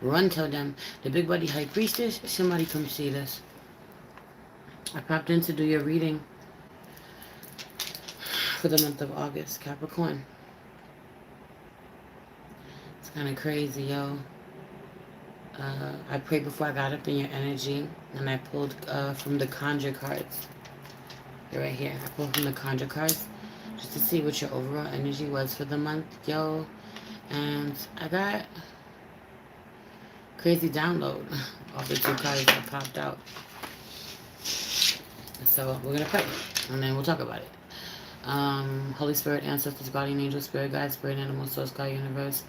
Run, tell them. The big body high priestess, somebody come see this. I popped in to do your reading for the month of August, Capricorn. It's kind of crazy, yo. I prayed before I got up in your energy, and I pulled from the conjure cards. They're right here. I pulled from the conjure cards just to see what your overall energy was for the month, yo. And I got crazy download of the two cards that popped out. So we're gonna pray, and then we'll talk about it. Holy Spirit, ancestors, guardian angel, spirit guide, spirit animal, source, God, universe.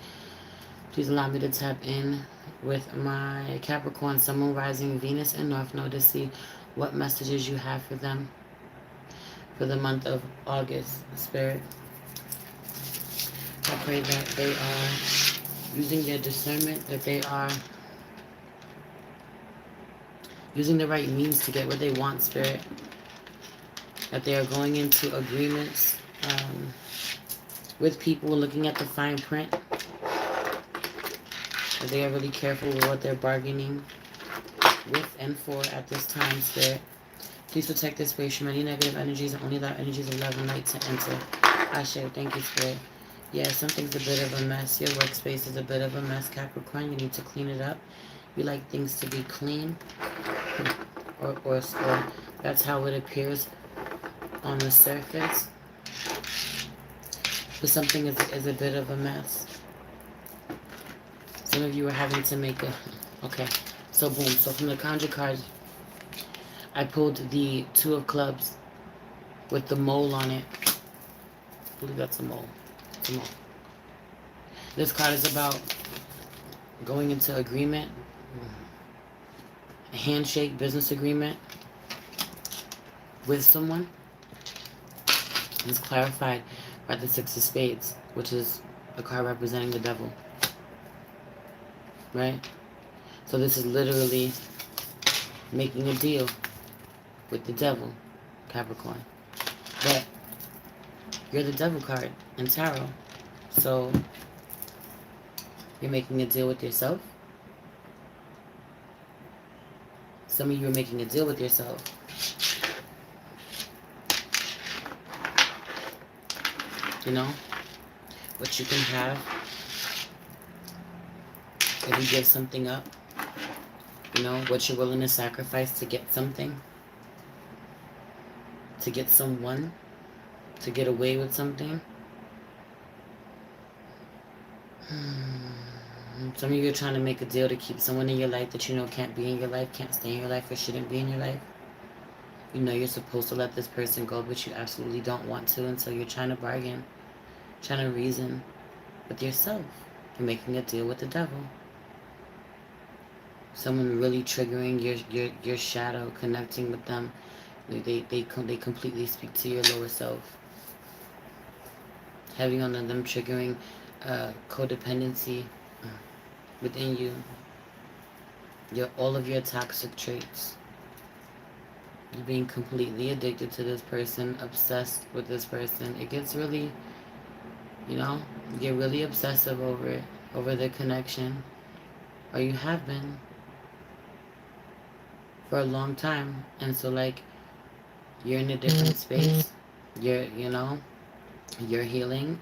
Please allow me to tap in with my Capricorn, Sun, Moon, Rising, Venus, and North Node to see what messages you have for them for the month of August. Spirit, I pray that they are using their discernment, that they are using the right means to get what they want, Spirit. That they are going into agreements with people, looking at the fine print. That they are really careful with what they're bargaining with and for at this time, Spirit. Please protect this space from any negative energies and only allow energies of love and light to enter. Ashe, thank you, Spirit. Yeah, something's a bit of a mess. Your workspace is a bit of a mess, Capricorn. You need to clean it up. You like things to be clean. Or that's how it appears on the surface. But something is a bit of a mess. Some of you are having to make a... Okay, so boom. So from the conjure cards, I pulled the Two of Clubs with the mole on it. I believe that's a mole. It's a mole. This card is about going into agreement, a handshake, business agreement with someone. It's clarified by the Six of Spades, which is a card representing the devil. Right? So this is literally making a deal with the devil, Capricorn. But you're the devil card in tarot. So you're making a deal with yourself. Some of you are making a deal with yourself. You know? What you can have if you give something up. You know? What you're willing to sacrifice to get something. To get someone. To get away with something. Some of you are trying to make a deal to keep someone in your life that you know can't be in your life, can't stay in your life, or shouldn't be in your life. You know you're supposed to let this person go, but you absolutely don't want to, and so you're trying to bargain, trying to reason with yourself. You're making a deal with the devil. Someone really triggering your shadow, connecting with them. They completely speak to your lower self. Heavy on them triggering codependency within you. All of your toxic traits. You're being completely addicted to this person, obsessed with this person. It gets really, you know, you get really obsessive over it, over the connection. Or you have been for a long time. And so, like, you're in a different space. You're healing.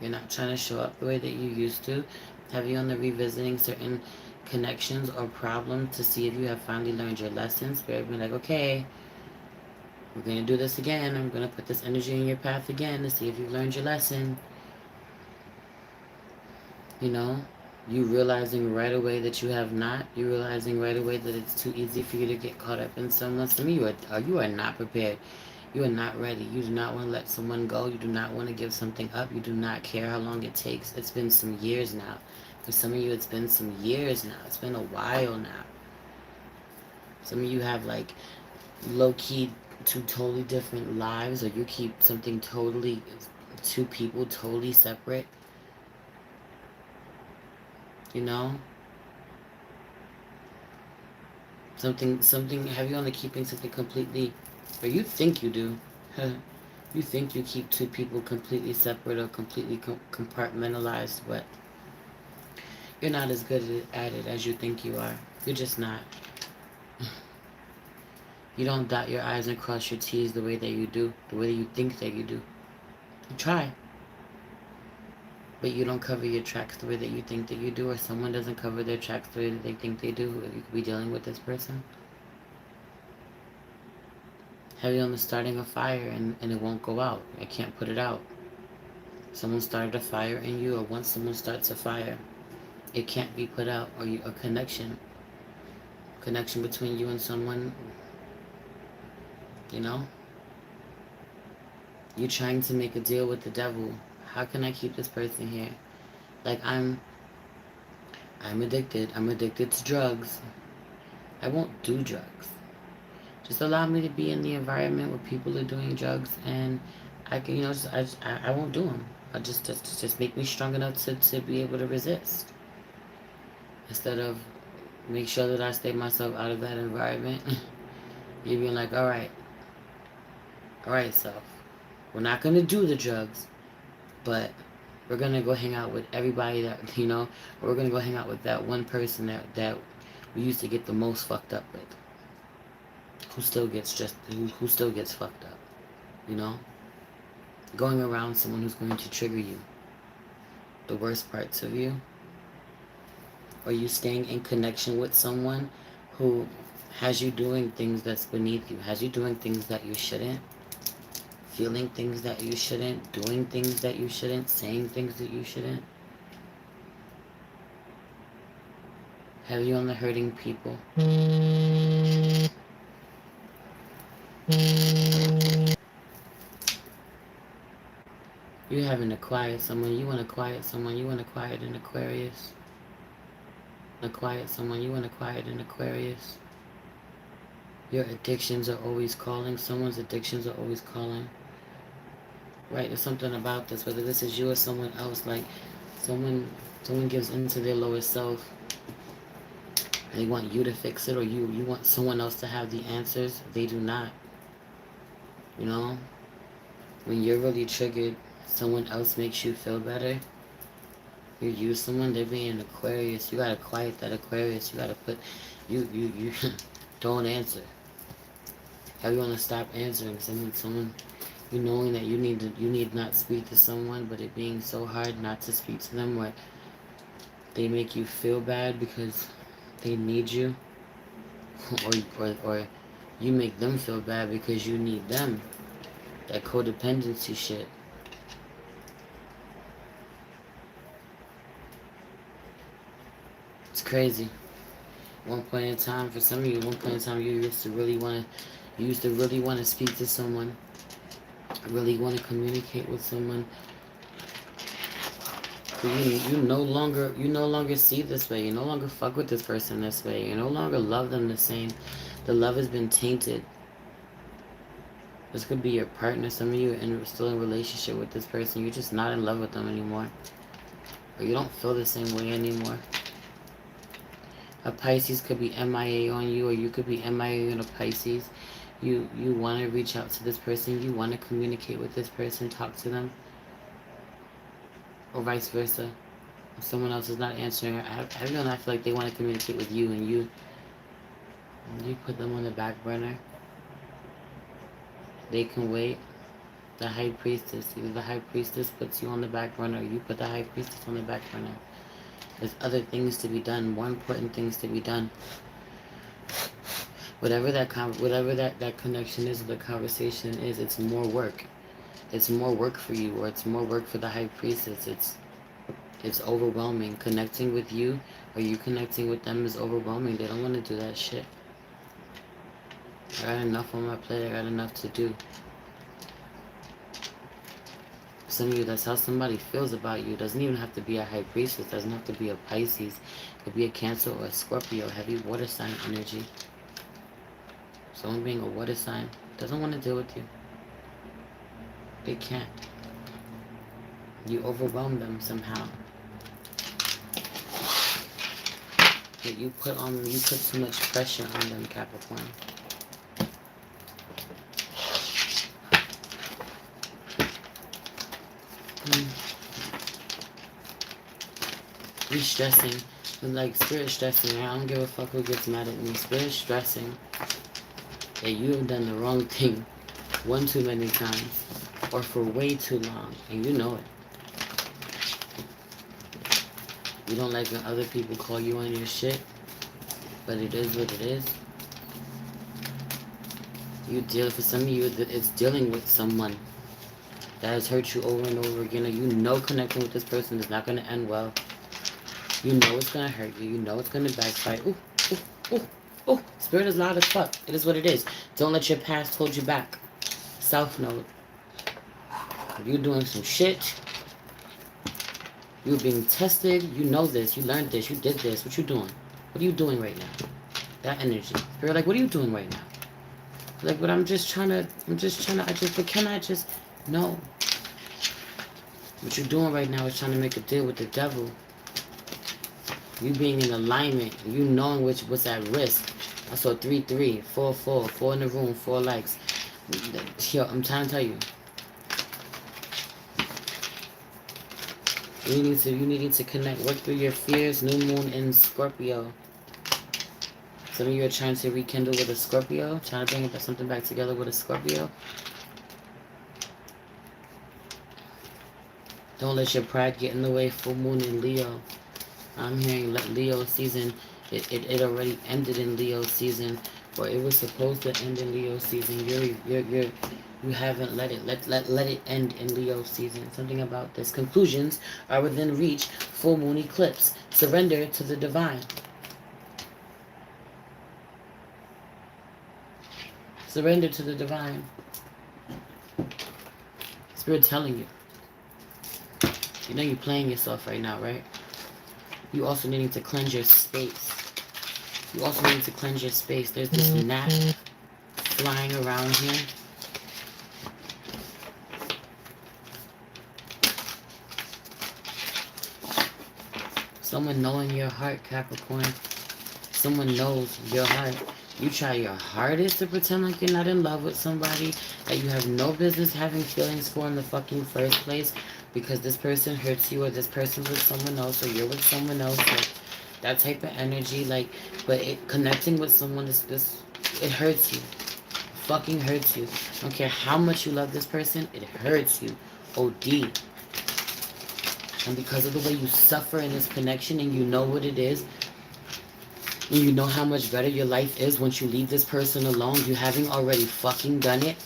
You're not trying to show up the way that you used to. Have you on the revisiting certain connections or problems to see if you have finally learned your lessons? Spirit be like, okay, we're going to do this again. I'm going to put this energy in your path again to see if you've learned your lesson. You know, you realizing right away that you have not. You realizing right away that it's too easy for you to get caught up in someone. Some of you are not prepared. You are not ready. You do not want to let someone go. You do not want to give something up. You do not care how long it takes. It's been some years now. For some of you, it's been some years now. It's been a while now. Some of you have, like, low-key two totally different lives, or you keep something totally, two people totally separate. You know? Something, have you on the keeping something completely, or you think you do. You think you keep two people completely separate or completely compartmentalized, but You're not as good at it as you think you are. You're just not. You don't dot your I's and cross your T's the way that you do, the way that you think that you do. You try, but you don't cover your tracks the way that you think that you do, or someone doesn't cover their tracks the way that they think they do. You could be dealing with this person. Heavy on the starting a fire and it won't go out. I can't put it out. Someone started a fire in you, or once someone starts a fire, it can't be put out. Or a connection between you and someone, you know? You're trying to make a deal with the devil. How can I keep this person here? Like I'm addicted. I'm addicted to drugs. I won't do drugs. Just allow me to be in the environment where people are doing drugs, and I can, I won't do them. I just make me strong enough to be able to resist. Instead of make sure that I stay myself out of that environment. You're being like, all right, self. We're not gonna do the drugs, but we're gonna go hang out with everybody that we're gonna go hang out with that one person that we used to get the most fucked up with, who still gets fucked up, you know? Going around someone who's going to trigger you, the worst parts of you, or you staying in connection with someone who has you doing things that's beneath you, has you doing things that you shouldn't, feeling things that you shouldn't, doing things that you shouldn't, saying things that you shouldn't. Have you on the hurting people? You haven't acquired someone, you want to quiet someone, you want to quiet an Aquarius. Quiet someone, you want to quiet an Aquarius. Your addictions are always calling, someone's addictions are always calling. Right, there's something about this, whether this is you or someone else, like someone gives into their lowest self and they want you to fix it, or you want someone else to have the answers. They do not. You know? When you're really triggered, someone else makes you feel better. You use someone, they're being an Aquarius. You gotta quiet that Aquarius. You gotta put you don't answer. How you wanna stop answering someone you knowing that you need not speak to someone, but it being so hard not to speak to them, where they make you feel bad because they need you, or you make them feel bad because you need them. That codependency shit. It's crazy. One point in time, for some of you, one point in time, you used to really want to speak to someone, really want to communicate with someone. But you no longer see this way. You no longer fuck with this person this way. You no longer love them the same. The love has been tainted. This could be your partner. Some of you are still in a relationship with this person. You're just not in love with them anymore. Or you don't feel the same way anymore. A Pisces could be MIA on you, or you could be MIA on a Pisces. You want to reach out to this person. You want to communicate with this person, talk to them. Or vice versa. If someone else is not answering, everyone, I feel like they want to communicate with you, and you put them on the back burner. They can wait. The High Priestess. Either the High Priestess puts you on the back burner, or you put the High Priestess on the back burner. There's other things to be done, more important things to be done. Whatever that connection is, or the conversation is, it's more work. It's more work for you, or it's more work for the High Priestess. It's overwhelming. Connecting with you, or you connecting with them, is overwhelming. They don't want to do that shit. I got enough on my plate. I got enough to do. Some of you, that's how somebody feels about you. It doesn't even have to be a High Priestess. It doesn't have to be a Pisces. It could be a Cancer or a Scorpio. Heavy water sign energy. Someone being a water sign doesn't want to deal with you. They can't. You overwhelm them somehow. But you put too much pressure on them, Capricorn. He's stressing. Like, spirit stressing. I don't give a fuck who gets mad at me. Spirit stressing that you have done the wrong thing one too many times or for way too long, and you know it. You don't like when other people call you on your shit, but it is what it is. You deal, for some of you, it's dealing with someone that has hurt you over and over again, and you know connecting with this person is not going to end well. You know it's going to hurt you. You know it's going to backfire. Ooh, ooh, ooh, ooh. Spirit is loud as fuck. It is what it is. Don't let your past hold you back. South Node. You're doing some shit. You're being tested. You know this. You learned this. You did this. What you doing? What are you doing right now? That energy. Spirit, like, what are you doing right now? Like, but but can I just, no. What you're doing right now is trying to make a deal with the devil. You being in alignment, you knowing what's at risk. I saw 3-3, 4-4, 4 in the room, 4 likes. Yo, I'm trying to tell you. You need to connect, work through your fears. New moon in Scorpio. Some of you are trying to rekindle with a Scorpio, trying to bring something back together with a Scorpio. Don't let your pride get in the way. Full moon in Leo. I'm hearing let Leo season. It already ended in Leo season, or it was supposed to end in Leo season. You haven't let it end in Leo season. Something about this. Conclusions are within reach. Full moon eclipse. Surrender to the divine. Surrender to the divine. Spirit telling you. You know you're playing yourself right now, right? You also needing to cleanse your space. You also need to cleanse your space. There's this gnat flying around here. Someone knowing your heart, Capricorn. Someone knows your heart. You try your hardest to pretend like you're not in love with somebody that you have no business having feelings for in the fucking first place, because this person hurts you, or this person's with someone else, or you're with someone else. Like, that type of energy, like, but connecting with someone is this, it hurts you. Fucking hurts you. I don't care how much you love this person, it hurts you. OD. And because of the way you suffer in this connection, and you know what it is, and you know how much better your life is once you leave this person alone, you having already fucking done it.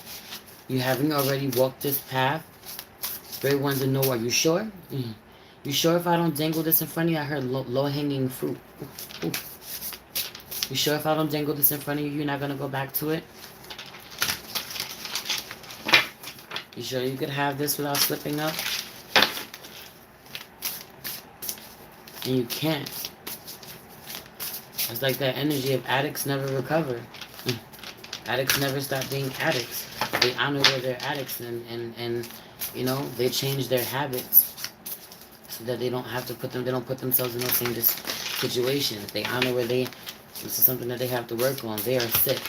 You having already walked this path. Spirit wants to know, are you sure? You sure if I don't dangle this in front of you? I heard low-hanging fruit. Ooh. You sure if I don't dangle this in front of you, you're not going to go back to it? You sure you could have this without slipping up? And you can't. It's like that energy of addicts never recover. Addicts never stop being addicts. They honor where they're addicts, and you know, they change their habits so that they don't have to they don't put themselves in those same situations. They honor where this is something that they have to work on. They are sick.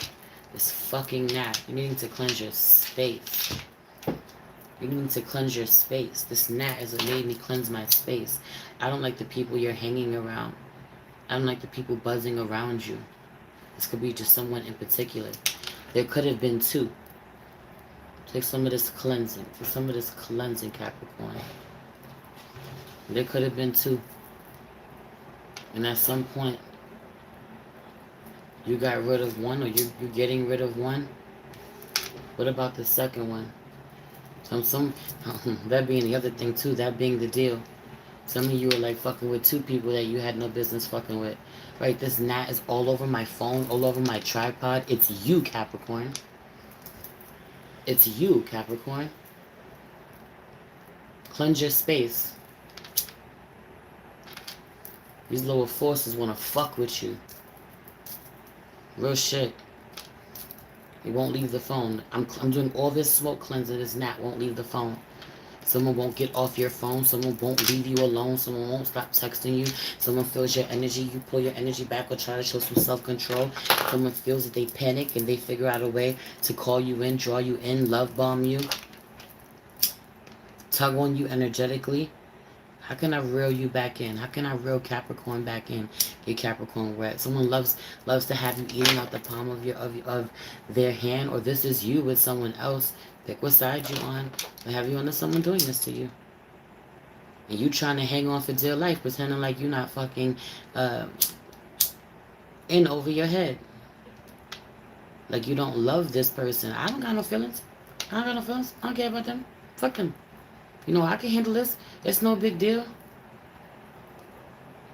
This fucking gnat. You need to cleanse your space. You need to cleanse your space. This gnat is what made me cleanse my space. I don't like the people you're hanging around. I don't like the people buzzing around you. This could be just someone in particular. There could have been 2. Take some of this cleansing. Take some of this cleansing, Capricorn. There could have been 2. And at some point, you got rid of one, or you're getting rid of one. What about the second one? That being the other thing too, that being the deal. Some of you are like fucking with 2 people that you had no business fucking with. Right, this gnat is all over my phone, all over my tripod. It's you, Capricorn. It's you, Capricorn. Cleanse your space. These lower forces want to fuck with you. Real shit. They won't leave the phone. I'm doing all this smoke cleansing. This gnat won't leave the phone. Someone won't get off your phone. Someone won't leave you alone. Someone won't stop texting you. Someone feels your energy. You pull your energy back or try to show some self-control. Someone feels that they panic and they figure out a way to call you in, draw you in, love bomb you, tug on you energetically. How can I reel you back in? How can I reel Capricorn back in? Get Capricorn wet. Someone loves to have you eating out the palm of their hand, or this is you with someone else. Pick what side you on. They have you under someone doing this to you, and you trying to hang on for dear life, pretending like you're not fucking uh, in over your head, like you don't love this person. I don't got no feelings. I don't got no feelings. I don't care about them. Fuck them. You know I can handle this. It's no big deal.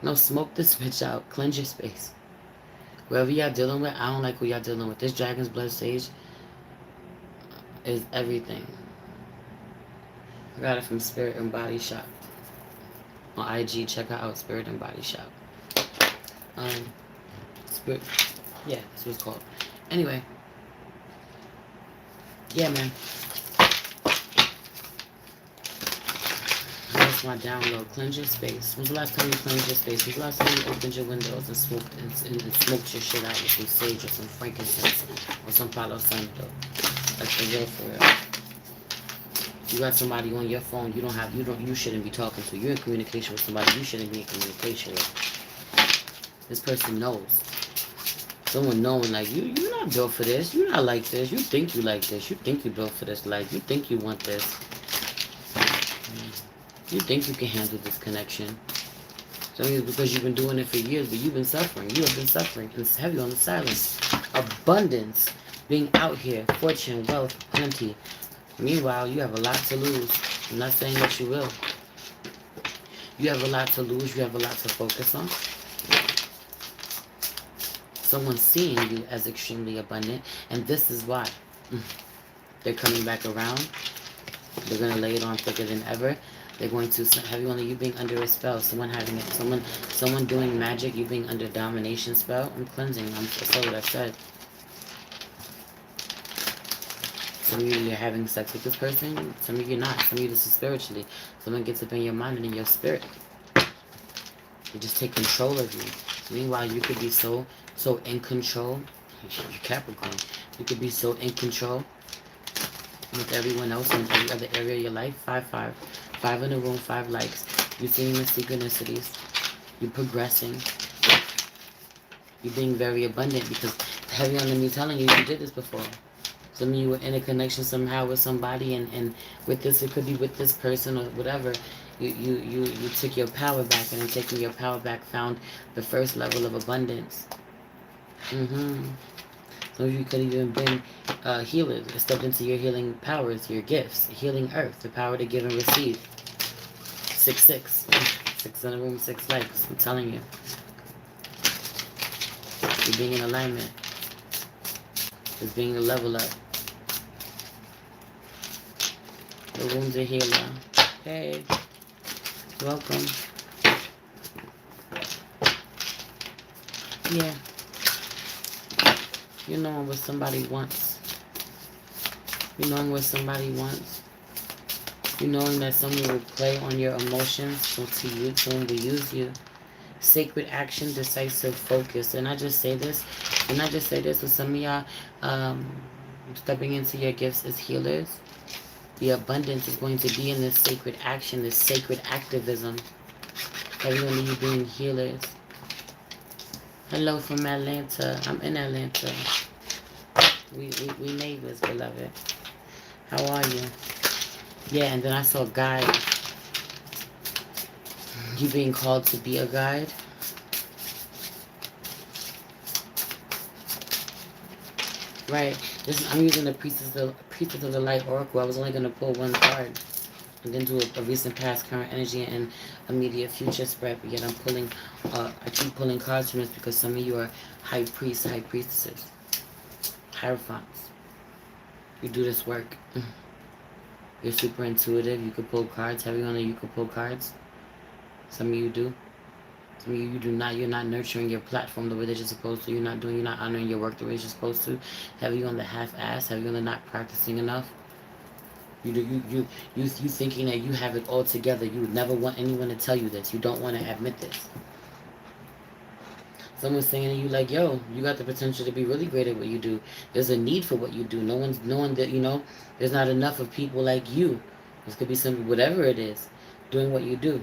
No, smoke this bitch out. Cleanse your space. Whoever y'all dealing with, I don't like who y'all dealing with. This Dragon's Blood sage is everything. I got it from Spirit and Body Shop. On IG, check her out, Spirit and Body Shop. Spirit, yeah, that's what it's called. Anyway, yeah, man. That's my download. Cleanse your space. When's the last time you cleansed your space? When's the last time you opened your windows and smoked your shit out with some sage or some frankincense or some Palo Santo? That's the real for real. You got somebody on your phone you shouldn't be talking to. You're in communication with somebody you shouldn't be in communication with. This person knows. Someone knowing like you're not built for this. You're not like this. You think you like this. You think you built for this life. You think you want this. You think you can handle this connection. So it's because you've been doing it for years, but you've been suffering. You have been suffering. It's heavy on the silence. Abundance. Being out here. Fortune, wealth, plenty. Meanwhile, you have a lot to lose. I'm not saying that you will. You have a lot to lose. You have a lot to focus on. Someone's seeing you as extremely abundant, and this is why. They're coming back around. They're going to lay it on thicker than ever. They're going to have you you being under a spell. Someone having it. Someone doing magic. You being under domination spell. I'm cleansing. That's what I said. Some of you, you're having sex with this person. Some of you not. Some of you, this is spiritually. Someone gets up in your mind and in your spirit. They just take control of you. Meanwhile, you could be so in control. You're Capricorn. You could be so in control with everyone else in every other area of your life. 5-5. 5 in the room, 5 likes. You're seeing the synchronicities. You're progressing. You're being very abundant because heavy on me telling you did this before. Some of you were in a connection somehow with somebody, and with this, it could be with this person or whatever. You took your power back, and in taking your power back, found the first level of abundance. Some of you could have even been healers, stepped into your healing powers, your gifts, healing earth, the power to give and receive. 6-6. 6 in the room, 6 likes. I'm telling you. You're being in alignment. It's being a level up. The room's a healer. Hey. Welcome. Yeah. You know what somebody wants. You knowing what somebody wants. You knowing that someone will play on your emotions, so to you, someone will use you. Sacred action, decisive focus. And I just say this with some of y'all stepping into your gifts as healers. The abundance is going to be in this sacred action, this sacred activism. Everyone of you being healers. Hello from Atlanta. I'm in Atlanta. We neighbors, beloved. How are you? Yeah, and then I saw guide. You being called to be a guide. Right. I'm using the Priestess of the Light Oracle. I was only going to pull one card. And then do a recent past, current energy, and immediate future spread. But yet I'm pulling, I keep pulling cards from this because some of you are high priests, high priestesses, hierophants. You do this work. You're super intuitive. You could pull cards. Everyone you could pull cards. Some of you do. Some of you do not. You're not nurturing your platform the way that you're supposed to. You're not honoring your work the way you're supposed to. Have you on the half-ass? Have you on the not practicing enough? You thinking that you have it all together. You would never want anyone to tell you this. You don't want to admit this. Someone's saying to you like, yo, you got the potential to be really great at what you do. There's a need for what you do. No one's knowing that, there's not enough of people like you. This could be whatever it is, doing what you do.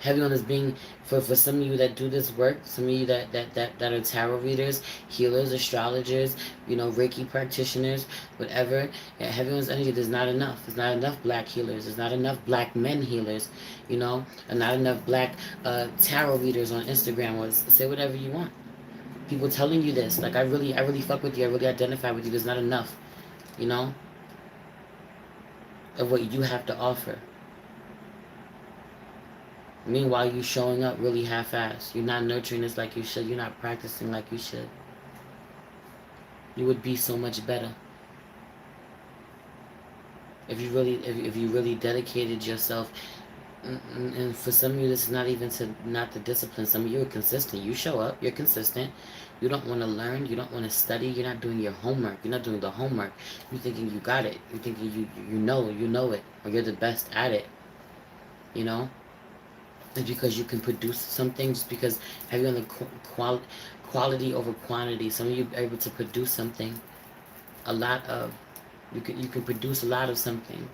Heavy on this being, for some of you that do this work, some of you that are tarot readers, healers, astrologers, Reiki practitioners, whatever. Heavy on this energy, there's not enough. There's not enough black healers. There's not enough black men healers, and not enough black tarot readers on Instagram. Or say whatever you want. People telling you this, like, I really fuck with you. I really identify with you. There's not enough, of what you have to offer. Meanwhile, you showing up really half-assed. You're not nurturing this like you should. You're not practicing like you should. You would be so much better if you really dedicated yourself. And for some of you, this is not even not the discipline. Some of you are consistent. You show up. You're consistent. You don't want to learn. You don't want to study. You're not doing your homework. You're not doing the homework. You're thinking you got it. You're thinking you know it, or you're the best at it. It's because you can produce some things, because having on the quality over quantity. Some of you are able to produce something, a lot of. You can produce a lot of something,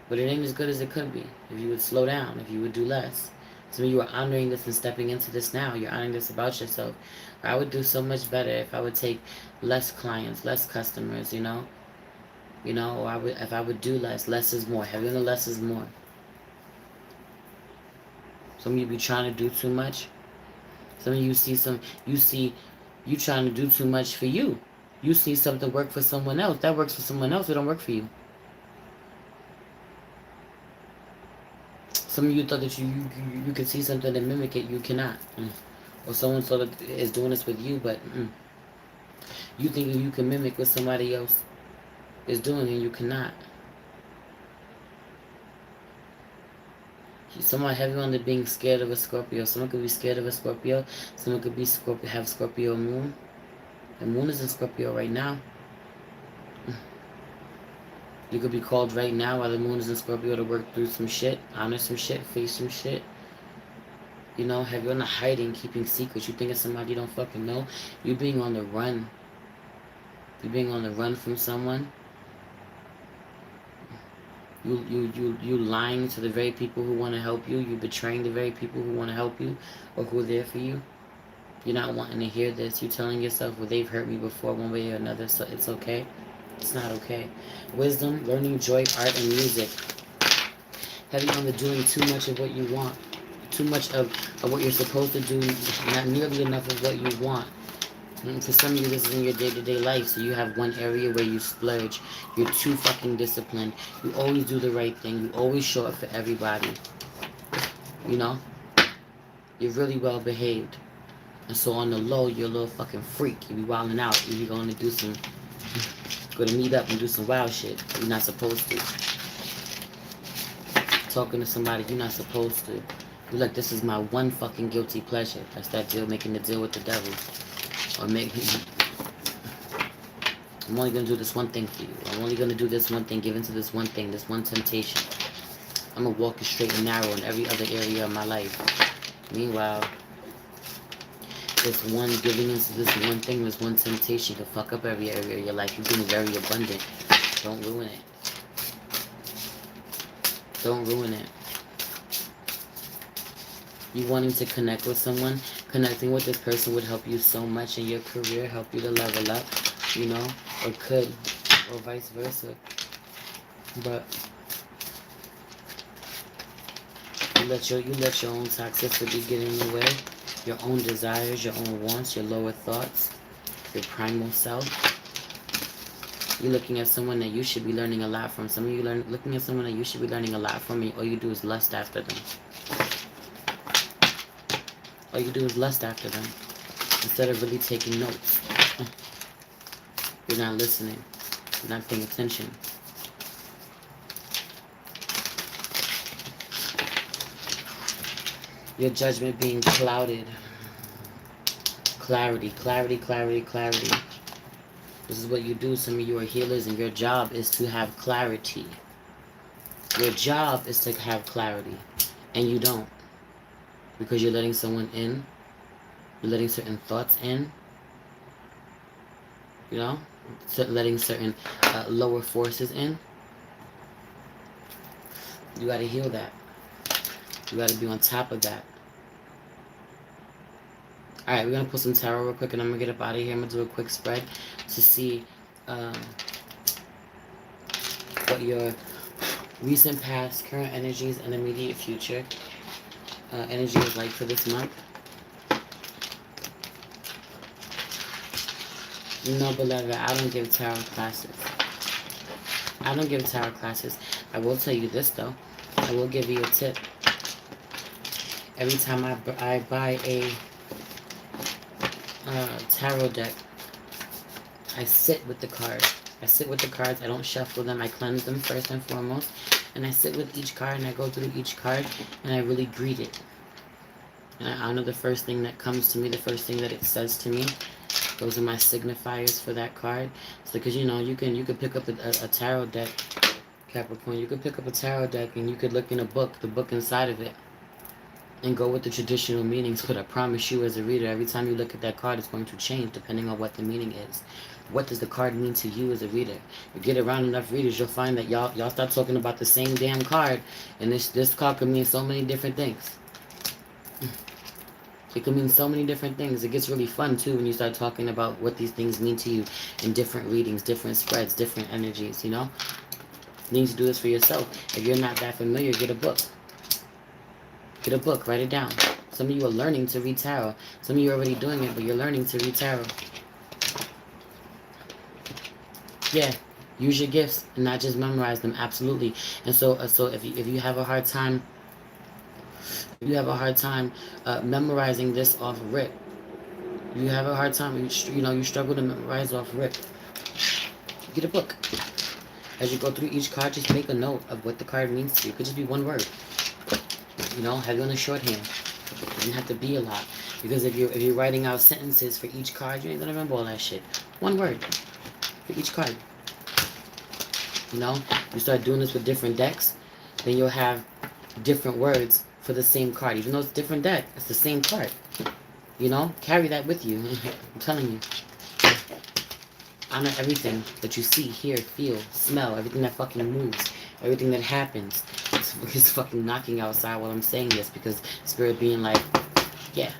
but it ain't as good as it could be if you would slow down, if you would do less. Some of you are honoring this and stepping into this now. You're honoring this about yourself. I would do so much better if I would take less clients, less customers, or if I would do less. Less is more. Having the less is more. Some of you be trying to do too much. Some of you you trying to do too much for you. You see something work for someone else. That works for someone else. It don't work for you. Some of you thought that you could see something and mimic it. You cannot. Or someone sort of is doing this with you, but you thinking you can mimic what somebody else is doing, and you cannot. Someone heavy on the being scared of a Scorpio. Someone could be scared of a Scorpio. Someone could be have Scorpio moon. The moon is in Scorpio right now. You could be called right now while the moon is in Scorpio to work through some shit, honor some shit, face some shit. Heavy on the hiding, keeping secrets. You thinking somebody you don't fucking know. You being on the run. You being on the run from someone. You lying to the very people who want to help you. You betraying the very people who want to help you or who are there for you. You're not wanting to hear this. You're telling yourself, well, they've hurt me before one way or another, so it's okay. It's not okay. Wisdom, learning, joy, art, and music. Heavy on the doing too much of what you want. Too much of what you're supposed to do. Not nearly enough of what you want. For some of you, this is in your day-to-day life, so you have one area where you splurge. You're too fucking disciplined. You always do the right thing. You always show up for everybody. You're really well behaved. And so on the low, you're a little fucking freak. You be wilding out. You be going to go to meet up and do some wild shit you're not supposed to. Talking to somebody you're not supposed to. You're like, this is my one fucking guilty pleasure. That's that deal, making the deal with the devil. Or I'm only going to do this one thing for you. I'm only going to do this one thing, give into this one thing, this one temptation. I'm going to walk you straight and narrow in every other area of my life. Meanwhile, this one giving into this one thing, this one temptation can fuck up every area of your life. You're being very abundant. Don't ruin it. Don't ruin it. You wanting to connect with someone, connecting with this person would help you so much in your career, help you to level up, or could, or vice versa. But you let your own toxicity get in the way, your own desires, your own wants, your lower thoughts, your primal self. You're looking at someone that you should be learning a lot from. Some of you looking at someone that you should be learning a lot from, and all you do is lust after them. All you do is lust after them instead of really taking notes. You're not listening. You're not paying attention. Your judgment being clouded. Clarity. This is what you do. Some of you are healers, and your job is to have clarity. Your job is to have clarity, and you don't. Because you're letting someone in. You're letting certain thoughts in. Letting certain lower forces in. You got to heal that. You got to be on top of that. All right, we're going to pull some tarot real quick, and I'm going to get up out of here. I'm going to do a quick spread to see what your recent past, current energies, and immediate future energy is like for this month. No, beloved, I don't give tarot classes. I don't give tarot classes. I will tell you this, though. I will give you a tip. Every time I buy a tarot deck, I sit with the cards. I sit with the cards. I don't shuffle them. I cleanse them first and foremost. And I sit with each card, and I go through each card, and I really greet it. And I honor the first thing that comes to me, the first thing that it says to me. Those are my signifiers for that card. So, because, you know, you can pick up a tarot deck, Capricorn. You could pick up a tarot deck, and you could look in a book, the book inside of it, and go with the traditional meanings. But I promise you, as a reader, every time you look at that card, it's going to change depending on what the meaning is. What does the card mean to you as a reader? You get around enough readers, you'll find that y'all start talking about the same damn card, and this card can mean so many different things. It can mean so many different things. It gets really fun, too, when you start talking about what these things mean to you in different readings, different spreads, different energies, you know? You need to do this for yourself. If you're not that familiar, get a book. Get a book. Write it down. Some of you are learning to read tarot. Some of you are already doing it, but you're learning to read tarot. Yeah. Use your gifts and not just memorize them. Absolutely. And so if you have a hard time... You have a hard time memorizing this off rip. You have a hard time, you struggle to memorize off rip. Get a book. As you go through each card, just make a note of what the card means to you. It could just be one word. You know, have it on a shorthand. It doesn't have to be a lot. Because if you're writing out sentences for each card, you ain't gonna remember all that shit. One word for each card. You know, you start doing this with different decks, then you'll have different words for the same card. Even though it's a different deck, it's the same card. You know, carry that with you. I'm telling you. Honor everything that you see, hear, feel, smell, everything that fucking moves, everything that happens. It's fucking knocking outside while I'm saying this, because Spirit being like, yeah.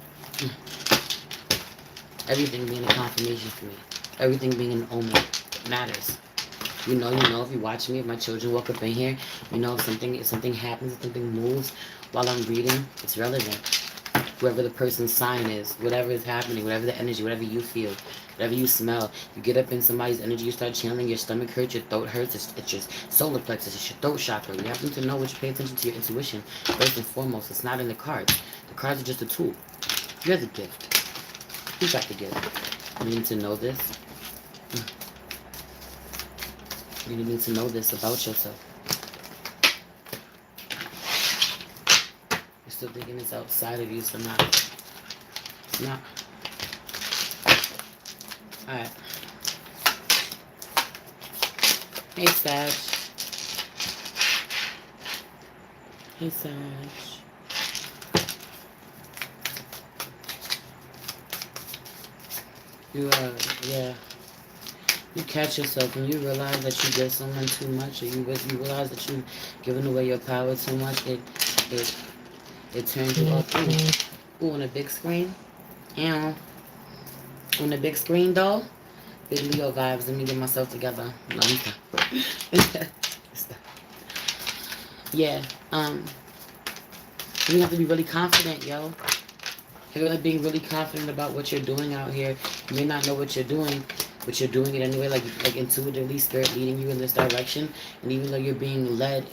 Everything being a confirmation for me. Everything being an omen matters. You know, if you watch me, if my children walk up in here, you know, if something happens, if something moves while I'm reading, it's relevant. Whoever the person's sign is, whatever is happening, whatever the energy, whatever you feel, whatever you smell, you get up in somebody's energy, you start channeling, your stomach hurts, your throat hurts, it's your solar plexus, it's your throat chakra. You have to know what you pay attention to your intuition, first and foremost. It's not in the cards. The cards are just a tool. You're the gift. You got the gift. You need to know this. You need to know this about yourself. You're still thinking it's outside of you, so not. It's not. Alright. Hey, Sag. Hey, Sag. Yeah. You catch yourself when you realize that you give someone too much, or you realize that you've given away your power too much, it turns you off. Ooh, on a big screen. On the big screen, though. Big Leo vibes. Let me get myself together. No, yeah. You have to be really confident, yo. You're really being really confident about what you're doing out here. You may not know what you're doing, but you're doing it anyway, like intuitively, Spirit leading you in this direction. And even though you're being led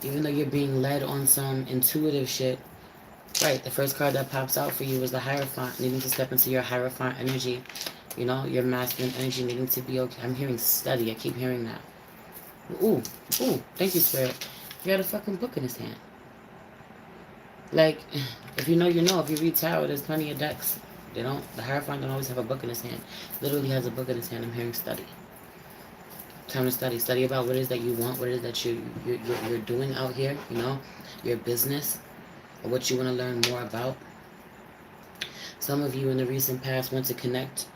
even though you're being led on some intuitive shit, right? The first card that pops out for you is the Hierophant, needing to step into your Hierophant energy. You know, your masculine energy needing to be okay. I'm hearing steady. I keep hearing that. Ooh, thank you, Spirit. He had a fucking book in his hand. Like, if you know, you know. If you read tarot, there's plenty of decks. The Hierophant don't always have a book in his hand. Literally has a book in his hand. I'm hearing study. Time to study. Study about what it is that you want, what it is that you're doing out here, you know, your business, or what you want to learn more about. Some of you in the recent past want to connect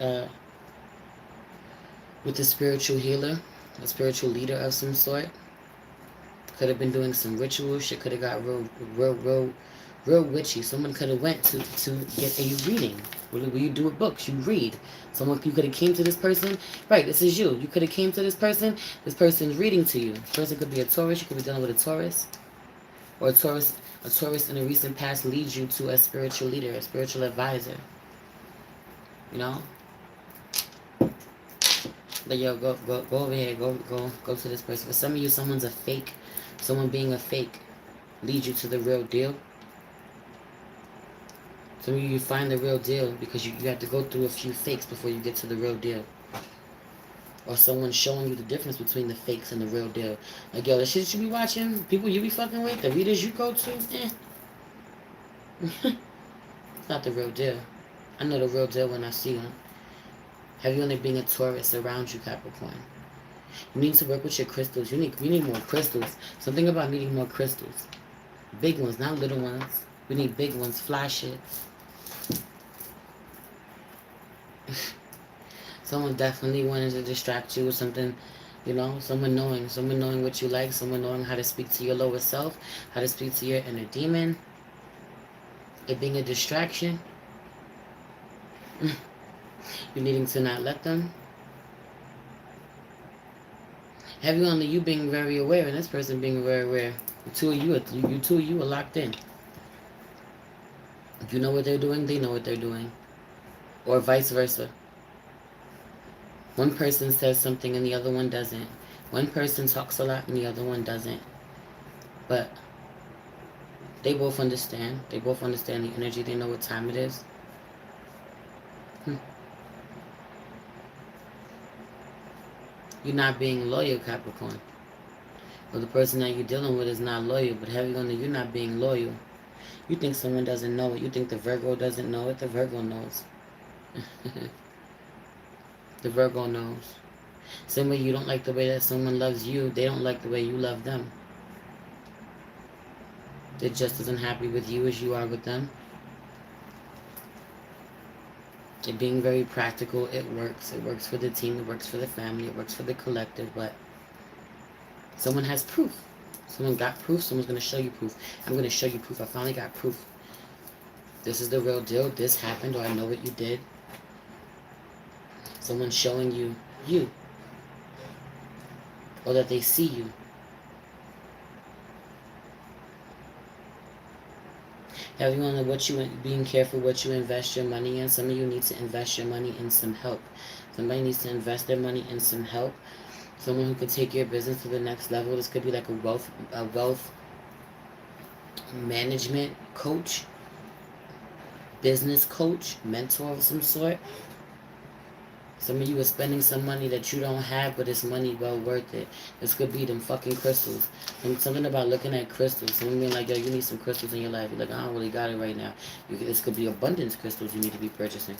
with a spiritual healer, a spiritual leader of some sort. Could have been doing some ritual. Shit could have got real witchy. Someone could have went to get a reading. What you do with books? You read. You could have came to this person. Right, this is you. You could have came to this person. This person's reading to you. This person could be a Taurus. You could be dealing with a Taurus. Or a Taurus in the recent past leads you to a spiritual leader, a spiritual advisor. You know? But yo, go over here. Go to this person. For some of you, someone's a fake. Someone being a fake leads you to the real deal. Some of you find the real deal because you have to go through a few fakes before you get to the real deal. Or someone showing you the difference between the fakes and the real deal. Like, yo, the shit you be watching, people you be fucking with, the readers you go to, it's not the real deal. I know the real deal when I see one. Have you only being a Taurus around you, Capricorn? You need to work with your crystals. We need more crystals. Something about needing more crystals. Big ones, not little ones. We need big ones, fly shit. Someone definitely wanted to distract you with something, you know, someone knowing what you like, someone knowing how to speak to your lower self, how to speak to your inner demon. It being a distraction. You needing to not let them. Have you only you being very aware and this person being very aware. You two of you are locked in. You know what they're doing, they know what they're doing. Or vice versa. One person says something and the other one doesn't. One person talks a lot and the other one doesn't. But they both understand. They both understand the energy. They know what time it is. You're not being loyal, Capricorn. Or the person that you're dealing with is not loyal. But heavy on you're not being loyal. You think someone doesn't know it. You think the Virgo doesn't know it. The Virgo knows. The Virgo knows. Same way you don't like the way that someone loves you, they don't like the way you love them. They're just as unhappy with you as you are with them. It being very practical, it works. It works for the team, it works for the family, it works for the collective, but someone has proof. Someone got proof, someone's going to show you proof. I'm going to show you proof. I finally got proof. This is the real deal. This happened, or I know what you did. Someone's showing you. Or that they see you. Have you on what you being careful what you invest your money in? Some of you need to invest your money in some help. Somebody needs to invest their money in some help. Someone who could take your business to the next level. This could be like a wealth management coach, business coach, mentor of some sort. Some of you are spending some money that you don't have, but it's money well worth it. This could be them fucking crystals. And something about looking at crystals. Someone being like, yo, you need some crystals in your life. You're like, I don't really got it right now. This could be abundance crystals you need to be purchasing.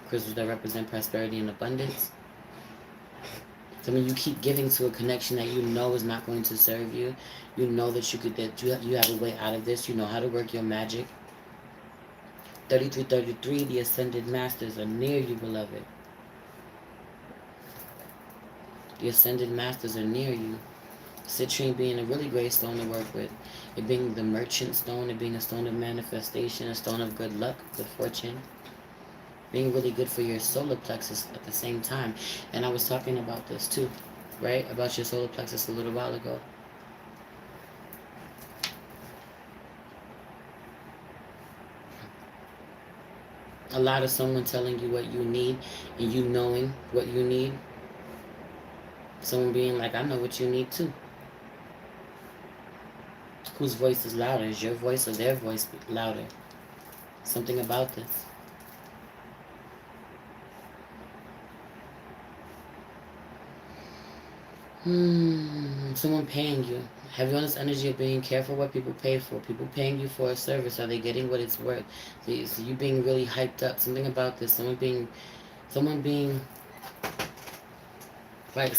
Crystals that represent prosperity and abundance. Some of you keep giving to a connection that you know is not going to serve you. You know that you have a way out of this. You know how to work your magic. 3333, the Ascended Masters are near you, beloved. The Ascended Masters are near you. Citrine being a really great stone to work with. It being the Merchant Stone. It being a stone of manifestation. A stone of good luck, good fortune. Being really good for your solar plexus at the same time. And I was talking about this too, right? About your solar plexus a little while ago. A lot of someone telling you what you need and you knowing what you need. Someone being like, I know what you need too. Whose voice is louder? Is your voice or their voice louder? Something about this. Someone paying you. Have you on this energy of being careful what people pay for? People paying you for a service. Are they getting what it's worth? So you being really hyped up. Something about this. Someone being right,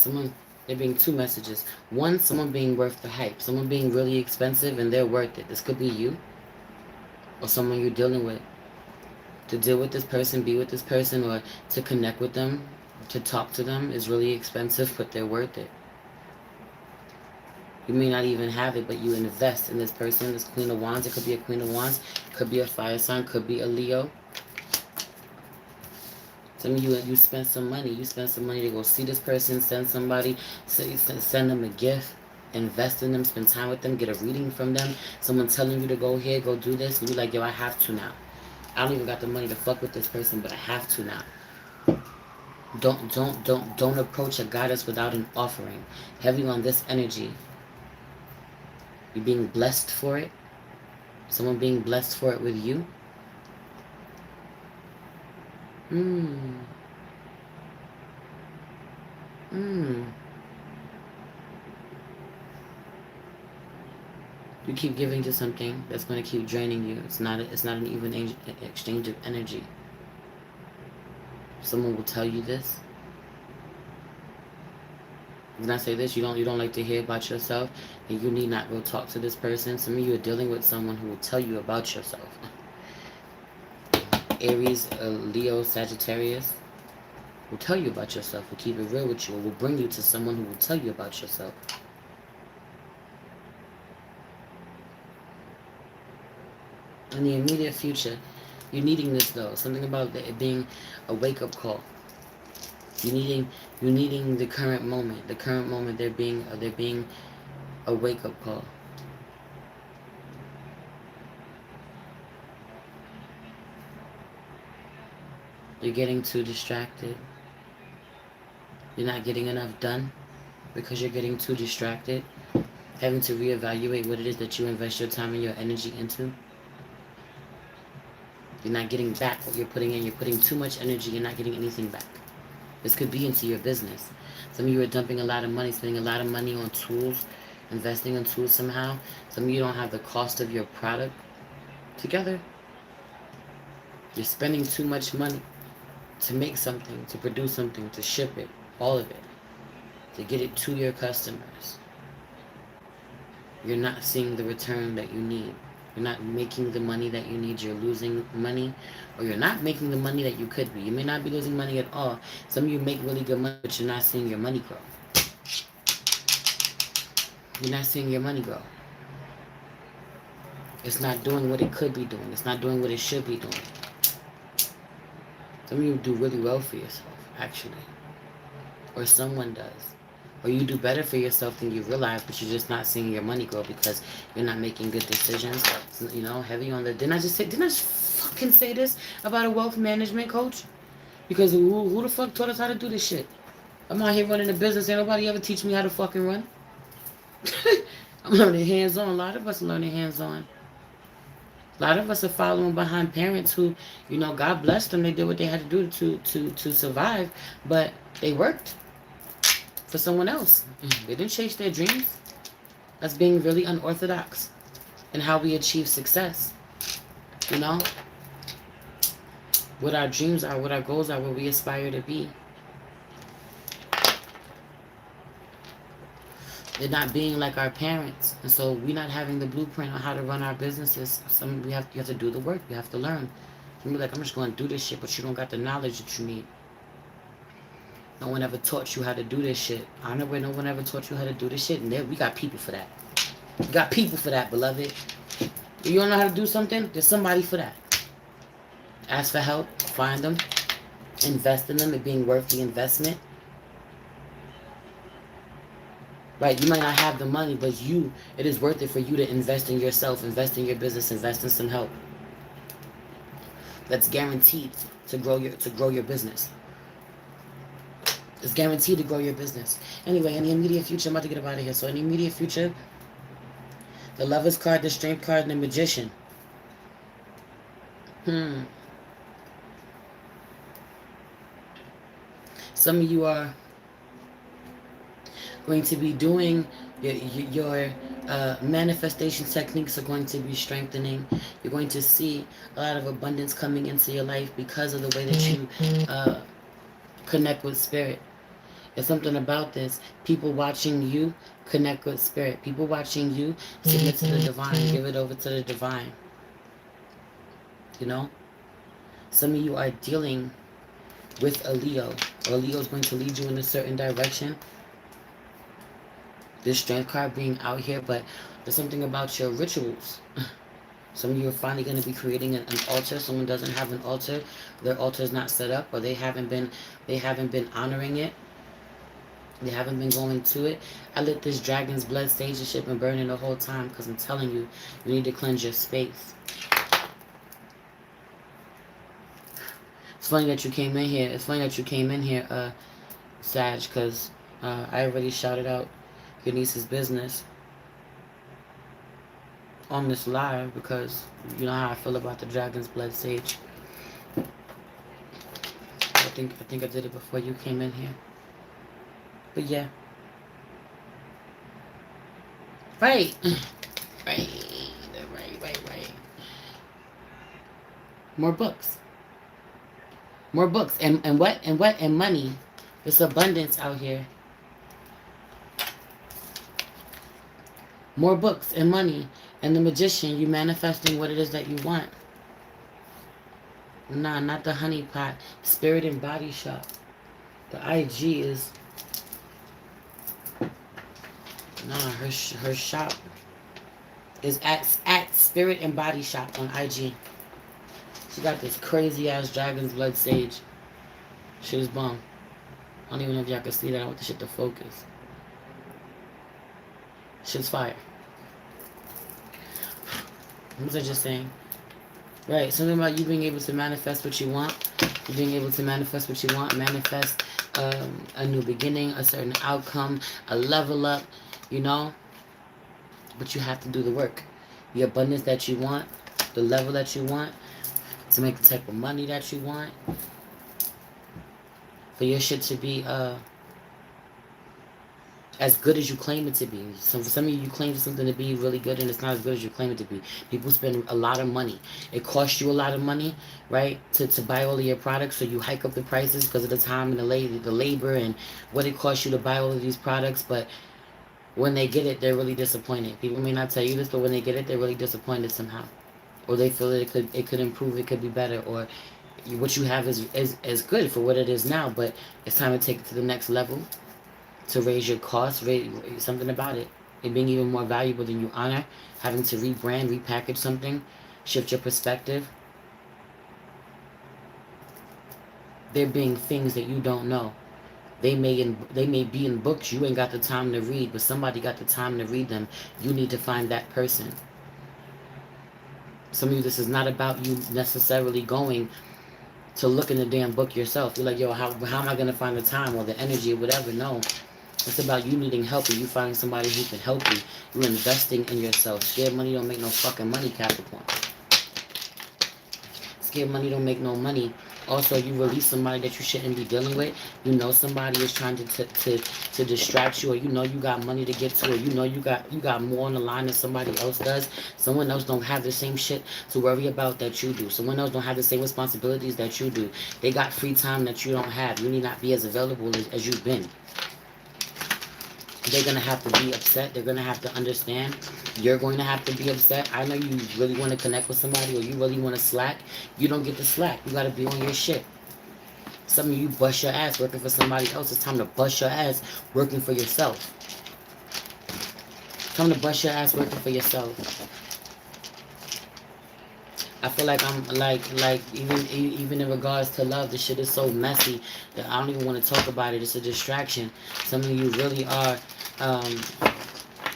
there being two messages. One, someone being worth the hype. Someone being really expensive and they're worth it. This could be you or someone you're dealing with. To deal with this person, be with this person, or to connect with them, to talk to them is really expensive, but they're worth it. You may not even have it, but you invest in this person, this Queen of Wands. It could be a Queen of Wands, could be a fire sign, could be a Leo. Some of you spend some money. You spend some money to go see this person, send somebody, send them a gift, invest in them, spend time with them, get a reading from them. Someone telling you to go here, go do this, and you're like, yo, I have to now. I don't even got the money to fuck with this person, but I have to now. Don't approach a goddess without an offering. Heavy on this energy. You're being blessed for it. Someone being blessed for it with you. You keep giving to something that's going to keep draining you. It's not an even exchange of energy. Someone will tell you this. When I say this, you don't like to hear about yourself, and you need not go talk to this person. Some of you are dealing with someone who will tell you about yourself. Aries, Leo, Sagittarius will tell you about yourself, will keep it real with you, or will bring you to someone who will tell you about yourself. In the immediate future, you're needing this though. Something about it being a wake-up call. You're needing the current moment. The current moment, there being a wake-up call. You're getting too distracted. You're not getting enough done because you're getting too distracted. Having to reevaluate what it is that you invest your time and your energy into. You're not getting back what you're putting in. You're putting too much energy. You're not getting anything back. This could be into your business. Some of you are dumping a lot of money, spending a lot of money on tools, investing in tools somehow. Some of you don't have the cost of your product together. You're spending too much money to make something, to produce something, to ship it, all of it, to get it to your customers. You're not seeing the return that you need. You're not making the money that you need. You're losing money, or you're not making the money that you could be. You may not be losing money at all. Some of you make really good money, but you're not seeing your money grow. You're not seeing your money grow. It's not doing what it could be doing. It's not doing what it should be doing. Some of you do really well for yourself, actually. Or someone does. Or you do better for yourself than you realize, but you're just not seeing your money grow because you're not making good decisions. So, heavy on the... Didn't I just fucking say this about a wealth management coach? Because who the fuck taught us how to do this shit? I'm out here running a business. Ain't nobody ever teach me how to fucking run. I'm learning hands-on. A lot of us are learning hands-on. A lot of us are following behind parents who, God blessed them. They did what they had to do to survive. But they worked for someone else. They didn't chase their dreams. That's being really unorthodox in how we achieve success. What our dreams are, what our goals are, what we aspire to be. They're not being like our parents. And so we're not having the blueprint on how to run our businesses. You have to do the work. You have to learn. You be like, I'm just going to do this shit, but you don't got the knowledge that you need. No one ever taught you how to do this shit. I know where no one ever taught you how to do this shit, and we got people for that. We got people for that, beloved. If you don't know how to do something, there's somebody for that. Ask for help, find them, invest in them, it being worth the investment. Right, you might not have the money, but it is worth it for you to invest in yourself, invest in your business, invest in some help. That's guaranteed to grow your business. It's guaranteed to grow your business. Anyway, in the immediate future, I'm about to get up out of here. So in the immediate future, the Lover's card, the Strength card, and the Magician. Some of you are going to be doing your manifestation techniques are going to be strengthening. You're going to see a lot of abundance coming into your life because of the way that you connect with spirit. There's something about this. People watching you connect with spirit. People watching you submit to the divine. Give it over to the divine. Some of you are dealing with a Leo. Or a Leo is going to lead you in a certain direction. This strength card being out here, but there's something about your rituals. Some of you are finally going to be creating an altar. Someone doesn't have an altar. Their altar is not set up, or they haven't been honoring it. They haven't been going to it. I let this dragon's blood sage the ship and burning the whole time because I'm telling you, you need to cleanse your space. It's funny that you came in here. It's funny that you came in here, Sag, because I already shouted out your niece's business on this live because you know how I feel about the dragon's blood sage. I think I did it before you came in here. But yeah. Right. Right. More books. More books. And what? And money. There's abundance out here. More books and money. And the magician, you manifesting what it is that you want. Nah, not the honey pot. Spirit and body shop. The IG is... Nah, her shop is at Spirit and Body Shop on IG. She got this crazy ass dragon's blood sage. Shit is bomb. I don't even know if y'all can see that. I want the shit to focus. Shit's fire. What was I just saying? Right, something about you being able to manifest what you want. You being able to manifest what you want. Manifest a new beginning, a certain outcome, a level up, you know? But you have to do the work. The abundance that you want, the level that you want, to make the type of money that you want. For your shit to be as good as you claim it to be. So for some of you, you claim something to be really good and it's not as good as you claim it to be. People spend a lot of money. It costs you a lot of money, right, to buy all of your products. So you hike up the prices because of the time and the labor and what it costs you to buy all of these products. But when they get it, they're really disappointed. People may not tell you this, but when they get it, they're really disappointed somehow. Or they feel that it could improve, it could be better, or what you have is good for what it is now, but it's time to take it to the next level, to raise your costs, raise something about it. It being even more valuable than you honor, having to rebrand, repackage something, shift your perspective. There being things that you don't know. They may be in books you ain't got the time to read, but somebody got the time to read them. You need to find that person. Some of you, this is not about you necessarily going to look in the damn book yourself. You're like, yo, how am I going to find the time or the energy or whatever? No. It's about you needing help and you finding somebody who can help you. You're investing in yourself. Scared money don't make no fucking money, Capricorn. Scared money don't make no money. Also, you release somebody that you shouldn't be dealing with. You know somebody is trying to distract you, or you know you got money to get to, or you know you got more on the line than somebody else does. Someone else don't have the same shit to worry about that you do. Someone else don't have the same responsibilities that you do. They got free time that you don't have. You need not be as available as you've been. They're going to have to be upset. They're going to have to understand. You're going to have to be upset. I know you really want to connect with somebody or you really want to slack. You don't get to slack. You got to be on your shit. Some of you bust your ass working for somebody else. It's time to bust your ass working for yourself. Time to bust your ass working for yourself. I feel like I'm like even in regards to love, this shit is so messy that I don't even want to talk about it. It's a distraction. Some of you really are,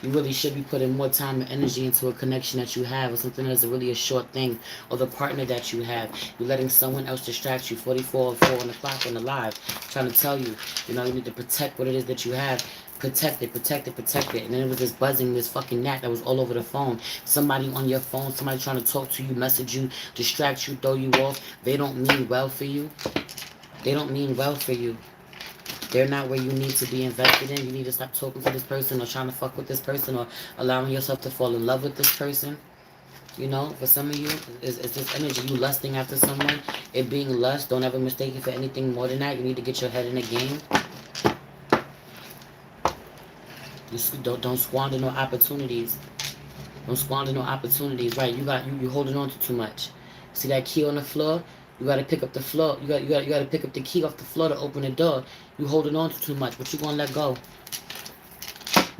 you really should be putting more time and energy into a connection that you have, or something that's really a short thing, or the partner that you have. You're letting someone else distract you. 44 or 4 on the clock on the live, trying to tell you, you know, you need to protect what it is that you have. Protect it. And then it was this buzzing, this fucking gnat that was all over the phone. Somebody on your phone, somebody trying to talk to you, message you, distract you, throw you off. They don't mean well for you. They don't mean well for you. They're not where you need to be invested in. You need to stop talking to this person or trying to fuck with this person or allowing yourself to fall in love with this person. You know, for some of you, it's this energy. You lusting after someone. It being lust, don't ever mistake it for anything more than that. You need to get your head in the game. Don't squander no opportunities. Don't squander no opportunities. Right? You holding on to too much. See that key on the floor? You gotta pick up the floor. You gotta pick up the key off the floor to open the door. You holding on to too much. What you gonna let go?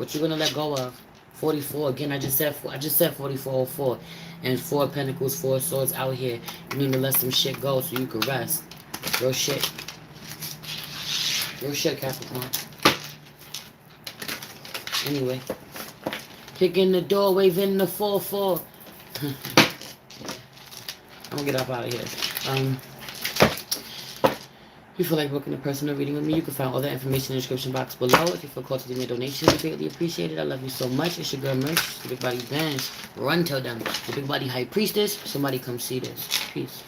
What you gonna let go of? 44. Again, I just said 4404. And 4 Pentacles, 4 Swords out here. You need to let some shit go so you can rest. Real shit. Real shit, Capricorn. Anyway. Kicking the door, waving the 4-4. I'm gonna get up out of here. If you feel like booking a personal reading with me, you can find all that information in the description box below. If you feel called to leave me a donation, I greatly appreciate it. I love you so much. It's your girl Merch, the Big Body Bands. Run, tell them. The Big Body High Priestess. Somebody come see this. Peace.